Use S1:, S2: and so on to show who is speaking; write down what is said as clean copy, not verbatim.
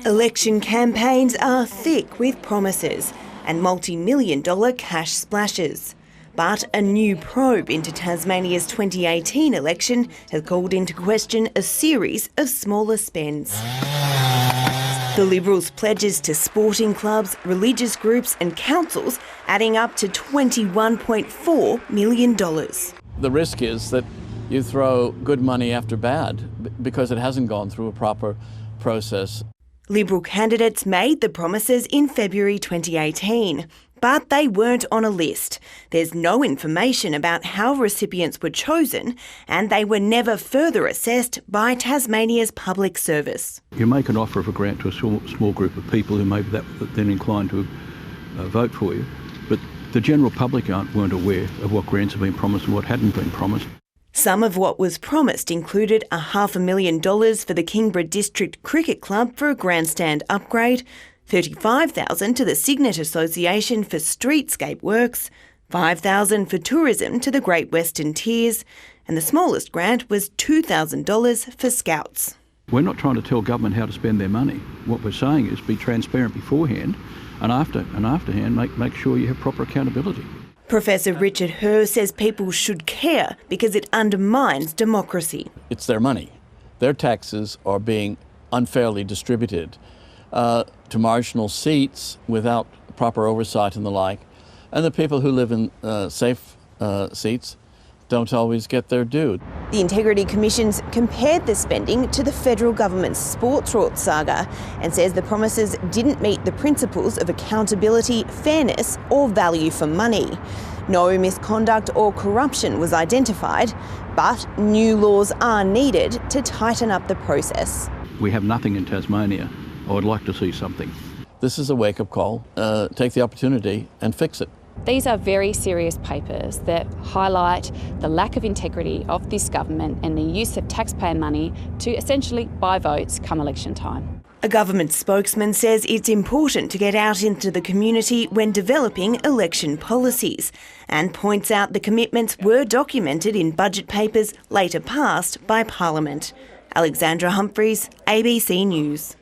S1: Election campaigns are thick with promises and multi-million-dollar cash splashes. But a new probe into Tasmania's 2018 election has called into question a series of smaller spends. The Liberals' pledges to sporting clubs, religious groups and councils adding up to $21.4 million.
S2: The risk is that you throw good money after bad because it hasn't gone through a proper process.
S1: Liberal candidates made the promises in February 2018, but they weren't on a list. There's no information about how recipients were chosen, and they were never further assessed by Tasmania's Public Service.
S3: You make an offer of a grant to a small group of people who may be then inclined to vote for you, but the general public weren't aware of what grants have been promised and what hadn't been promised.
S1: Some of what was promised included $500,000 for the Kingborough District Cricket Club for a grandstand upgrade, $35,000 to the Signet Association for streetscape works, $5,000 for tourism to the Great Western Tiers, and the smallest grant was $2,000 for Scouts.
S3: We're not trying to tell government how to spend their money. What we're saying is be transparent beforehand and afterhand make sure you have proper accountability.
S1: Professor Richard Herr says people should care because it undermines democracy.
S2: It's their money. Their taxes are being unfairly distributed to marginal seats without proper oversight and the like. And the people who live in safe seats don't always get their due.
S1: The Integrity Commission's compared the spending to the federal government's sports rorts saga and says the promises didn't meet the principles of accountability, fairness or value for money. No misconduct or corruption was identified, but new laws are needed to tighten up the process.
S3: We have nothing in Tasmania. I would like to see something.
S2: This is a wake-up call. Take the opportunity and fix it.
S4: These are very serious papers that highlight the lack of integrity of this government and the use of taxpayer money to essentially buy votes come election time.
S1: A government spokesman says it's important to get out into the community when developing election policies and points out the commitments were documented in budget papers later passed by Parliament. Alexandra Humphreys, ABC News.